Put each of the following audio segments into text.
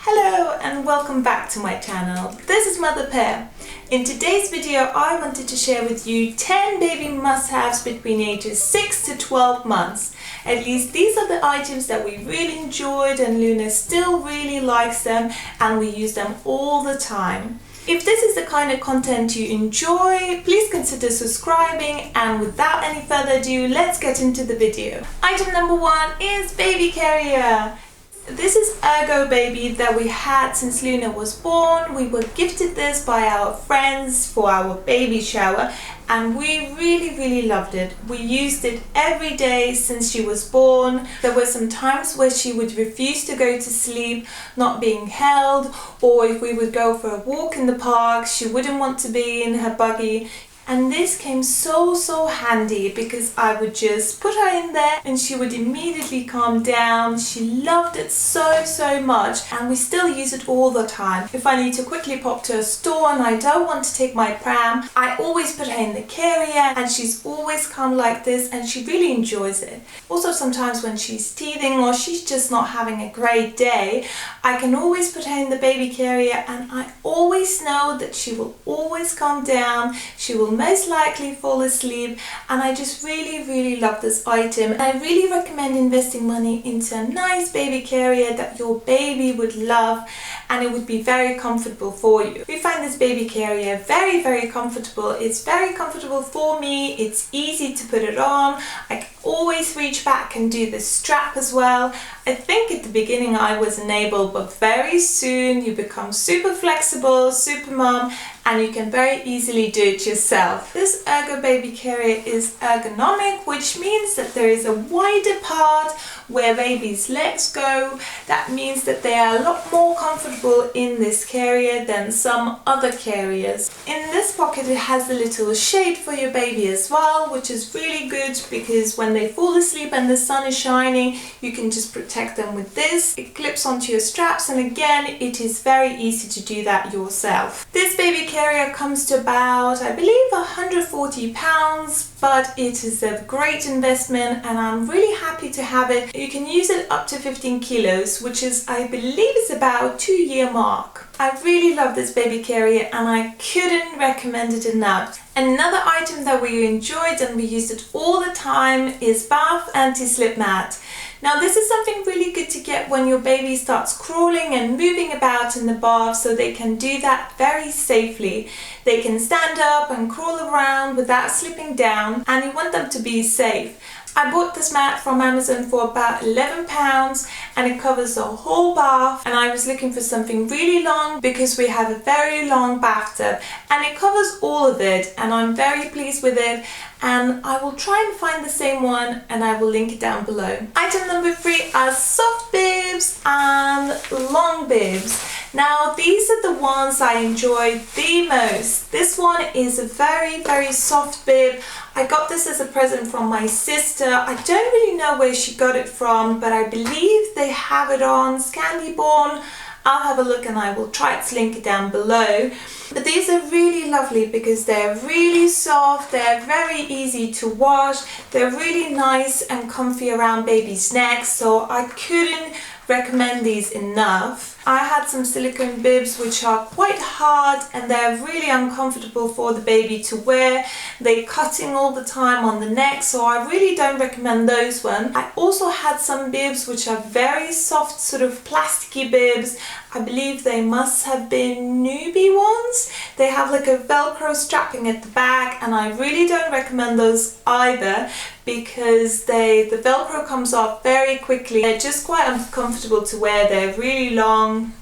Hello and welcome back to my channel. This is Mother Pear. In today's video I wanted to share with you 10 baby must-haves between ages 6 to 12 months. At least these are the items that we really enjoyed and Luna still really likes them and we use them all the time. If this is the kind of content you enjoy, please consider subscribing, and without any further ado, let's get into the video. Item number 1 is baby carrier. This is Ergobaby that we had since Luna was born. We were gifted this by our friends for our baby shower and we really loved it. We used it every day since she was born. There were some times where she would refuse to go to sleep, not being held, or if we would go for a walk in the park, she wouldn't want to be in her buggy. And this came so handy because I would just put her in there and she would immediately calm down. She loved it so much and we still use it all the time. If I need to quickly pop to a store and I don't want to take my pram, I always put her in the carrier and she's always calm like this and she really enjoys it. Also sometimes when she's teething or she's just not having a great day, I can always put her in the baby carrier and I always know that she will always calm down. She will most likely fall asleep, and I just really love this item. And I really recommend investing money into a nice baby carrier that your baby would love and it would be very comfortable for you. We find this baby carrier very comfortable. It's very comfortable for me. It's easy to put it on. I can always reach back and do the strap as well. I think at the beginning I wasn't able, but very soon you become super flexible, super mom, and you can very easily do it yourself. This Ergobaby carrier is ergonomic, which means that there is a wider part where baby's legs go. That means that they are a lot more comfortable in this carrier than some other carriers. In this pocket it has a little shade for your baby as well, which is really good because when they fall asleep and the sun is shining, you can just protect them with this. It clips onto your straps and again it is very easy to do that yourself. This baby carrier comes to about, I believe, £140, but it is a great investment and I'm really happy to have it. You can use it up to 15 kilos, which is, I believe, is about 2-year mark. I really love this baby carrier and I couldn't recommend it enough. Another item that we enjoyed and we used it all the time is bath anti-slip mat. Now this is something really good to get when your baby starts crawling and moving about in the bath, so they can do that very safely. They can stand up and crawl around without slipping down, and you want them to be safe. I bought this mat from Amazon for about £11 and it covers the whole bath, and I was looking for something really long because we have a very long bathtub and it covers all of it and I'm very pleased with it, and I will try and find the same one and I will link it down below. Item number 3 are soft bibs and long bibs. Now these are the ones I enjoy the most. This one is a very soft bib. I got this as a present from my sister. I don't really know where she got it from, but I believe they have it on Scandinavian. I'll have a look and I will try to link it down below. But these are really lovely because they're really soft, they're very easy to wash, they're really nice and comfy around baby's neck, so I couldn't recommend these enough. I had some silicone bibs which are quite hard and they're really uncomfortable for the baby to wear. They're cutting all the time on the neck, so I really don't recommend those ones. I also had some bibs which are very soft, sort of plasticky bibs. I believe they must have been newbie ones. They have like a Velcro strapping at the back and I really don't recommend those either because the Velcro comes off very quickly. They're just quite uncomfortable to wear. They're really long,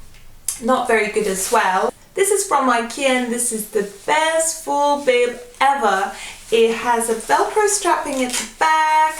not very good as well. This is from IKEA and this is the best full bib ever. It has a Velcro strapping at the back.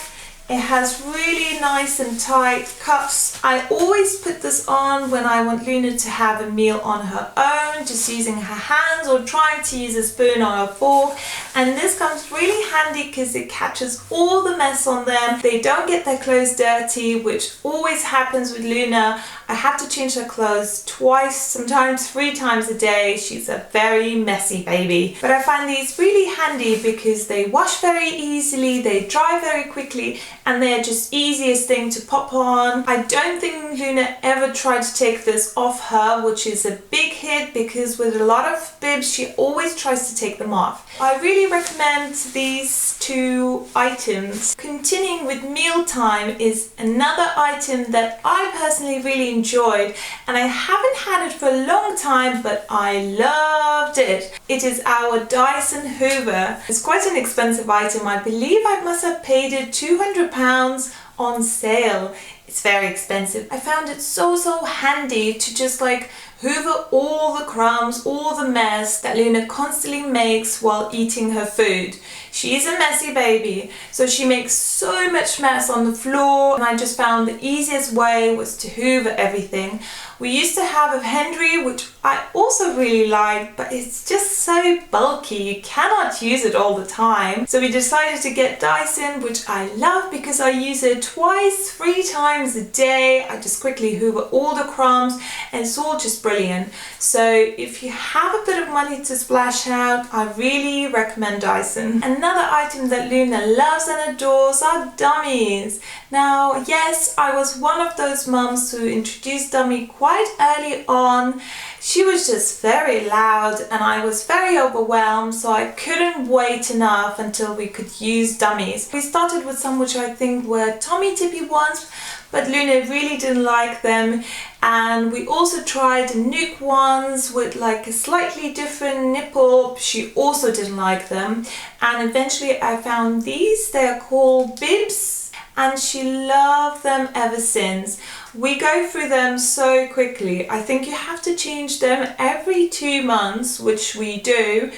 It has really nice and tight cuffs. I always put this on when I want Luna to have a meal on her own, just using her hands or trying to use a spoon or a fork. And this comes really handy because it catches all the mess on them. They don't get their clothes dirty, which always happens with Luna. I have to change her clothes twice, sometimes 3 times a day. She's a very messy baby. But I find these really handy because they wash very easily, they dry very quickly, and they're just easiest thing to pop on. I don't think Luna ever tried to take this off her, which is a big hit because with a lot of bibs she always tries to take them off. I really recommend these 2 items. Continuing with mealtime is another item that I personally really enjoyed, and I haven't had it for a long time, but I loved it. It is our Dyson Hoover. It's quite an expensive item. I believe I must have paid it £200 on sale. It's very expensive. I found it so handy to just like hoover all the crumbs, all the mess that Luna constantly makes while eating her food. She's a messy baby, so she makes so much mess on the floor, and I just found the easiest way was to hoover everything. We used to have a Henry, which I also really liked, but it's just so bulky, you cannot use it all the time. So we decided to get Dyson, which I love because I use it twice, 3 times a day. I just quickly hoover all the crumbs and it's all just brilliant. So if you have a bit of money to splash out, I really recommend Dyson. Another item that Luna loves and adores are dummies. Now, yes, I was one of those mums who introduced dummy quite early on. She was just very loud and I was very overwhelmed, so I couldn't wait enough until we could use dummies. We started with some which I think were Tommy Tippy ones, but Luna really didn't like them, and we also tried Nuke ones with like a slightly different nipple. She also didn't like them, and eventually I found these. They're called Bibs, and she loved them ever since. We go through them so quickly. I think you have to change them every 2 months, which we do.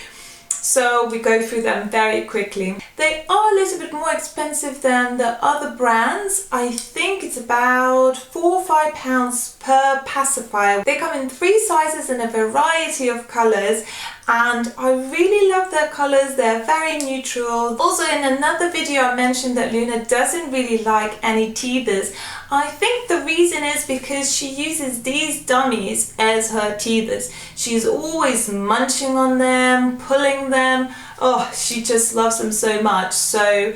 So we go through them very quickly. They are a little bit more expensive than the other brands. I think it's about £4 or £5 per pacifier. They come in 3 sizes and a variety of colours, and I really love their colours. They're very neutral. Also, in another video I mentioned that Luna doesn't really like any teethers. I think the reason is because she uses these dummies as her teethers. She's always munching on them, pulling them. Oh, she just loves them so much. So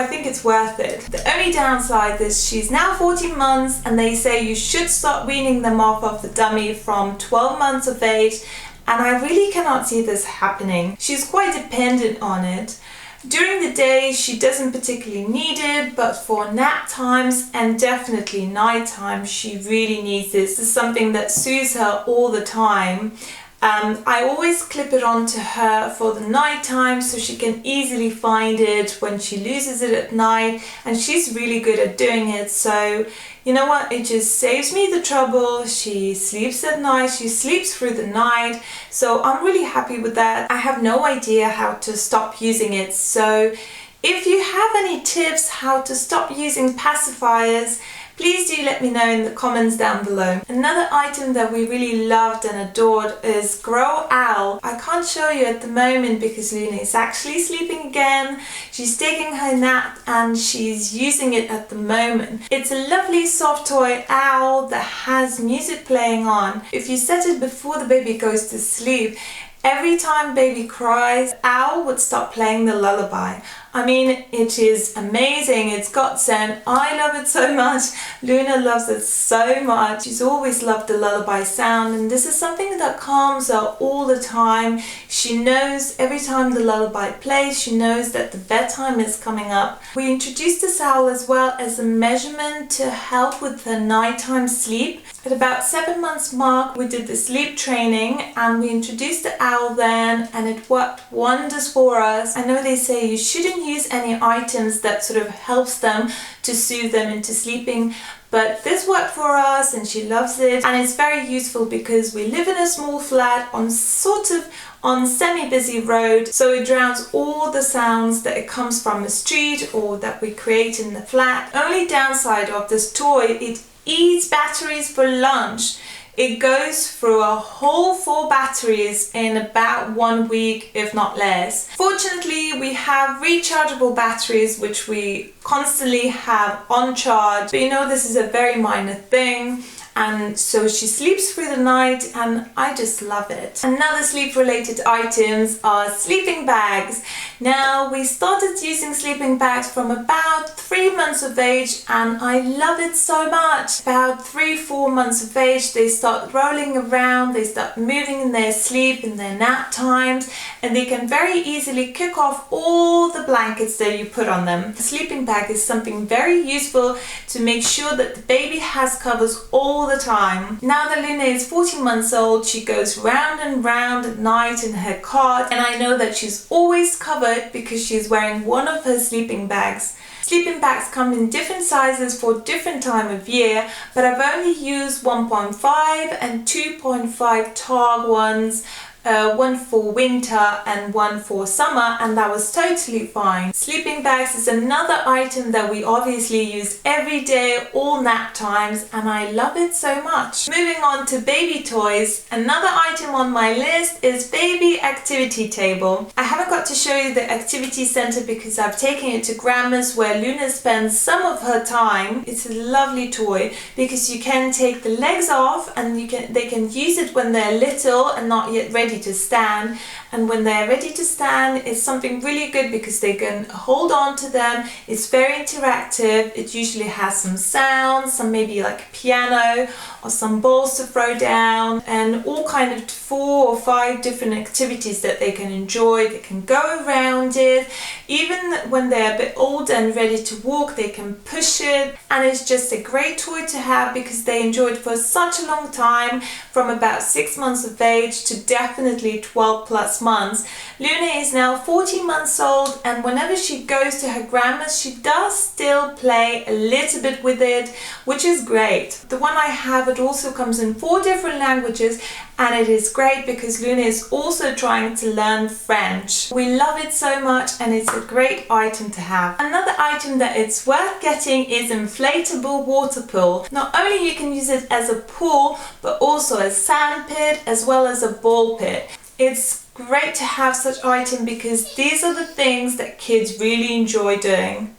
I think it's worth it. The only downside is she's now 14 months and they say you should start weaning them off of the dummy from 12 months of age, and I really cannot see this happening. She's quite dependent on it. During the day she doesn't particularly need it, but for nap times and definitely night time she really needs this. This is something that soothes her all the time. I always clip it onto her for the night time so she can easily find it when she loses it at night, and she's really good at doing it. So you know what, it just saves me the trouble. She sleeps at night, she sleeps through the night, so I'm really happy with that. I have no idea how to stop using it, so if you have any tips how to stop using pacifiers, please do let me know in the comments down below. Another item that we really loved and adored is Gro Owl. I can't show you at the moment because Luna is actually sleeping again. She's taking her nap and she's using it at the moment. It's a lovely soft toy owl that has music playing on. If you set it before the baby goes to sleep, every time baby cries, Owl would stop playing the lullaby. I mean, it is amazing. It's godsend. I love it so much. Luna loves it so much. She's always loved the lullaby sound, and this is something that calms her all the time. She knows every time the lullaby plays, she knows that the bedtime is coming up. We introduced this owl as well as a measurement to help with her nighttime sleep. At about 7 months mark, we did the sleep training and we introduced the owl then, and it worked wonders for us. I know they say you shouldn't use any items that sort of helps them to soothe them into sleeping, but this worked for us and she loves it, and it's very useful because we live in a small flat on semi-busy road, so it drowns all the sounds that it comes from the street or that we create in the flat. Only downside of this toy, it eats batteries for lunch. It goes through a whole 4 batteries in about 1 week, if not less. Fortunately, we have rechargeable batteries which we constantly have on charge, but you know, this is a very minor thing. And so she sleeps through the night and I just love it. Another sleep related items are sleeping bags. Now, we started using sleeping bags from about 3 months of age and I love it so much. About 3-4 months of age, they start rolling around, they start moving in their sleep, in their nap times, and they can very easily kick off all the blankets that you put on them. The sleeping bag is something very useful to make sure that the baby has covers all the time. Now that Luna is 14 months old, she goes round and round at night in her cot, and I know that she's always covered because she's wearing one of her sleeping bags. Sleeping bags come in different sizes for different time of year, but I've only used 1.5 and 2.5 tall ones. One for winter and one for summer, and that was totally fine. Sleeping bags is another item that we obviously use every day, all nap times, and I love it so much. Moving on to baby toys, another item on my list is baby activity table. I haven't got to show you the activity center because I've taken it to Grandma's where Luna spends some of her time. It's a lovely toy because you can take the legs off and they can use it when they're little and not yet ready to stand, and when they're ready to stand, it's something really good because they can hold on to them. It's very interactive. It usually has some sounds, some maybe like a piano or some balls to throw down, and all kind of 4 or 5 different activities that they can enjoy. They can go around it. Even when they're a bit older and ready to walk, they can push it, and it's just a great toy to have because they enjoy it for such a long time, from about 6 months of age to definitely 12 plus months. Luna is now 14 months old, and whenever she goes to her grandma's, she does still play a little bit with it, which is great. The one I have, it also comes in 4 different languages, and it is great because Luna is also trying to learn French. We love it so much, and it's a great item to have. Another item that it's worth getting is inflatable water pool. Not only you can use it as a pool, but also a sand pit as well as a ball pit. It's great to have such item because these are the things that kids really enjoy doing.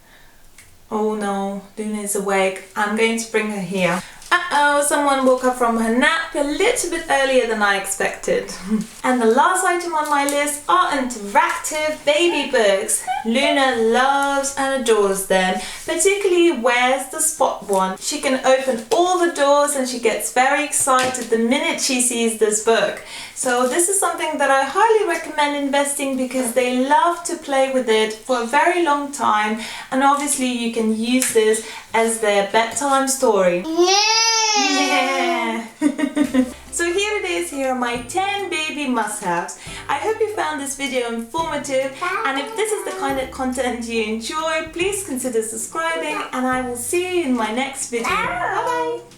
Oh no, Luna is awake. I'm going to bring her here. Uh-oh, someone woke up from her nap a little bit earlier than I expected. And the last item on my list are interactive baby books. Luna loves and adores them, particularly Where's the Spot one. She can open all the doors and she gets very excited the minute she sees this book. So this is something that I highly recommend investing because they love to play with it for a very long time, and obviously you can use this as their bedtime story. Yeah! So here it is, here are my 10 baby must-haves. I hope you found this video informative, and if this is the kind of content you enjoy, please consider subscribing, and I will see you in my next video. Bye bye!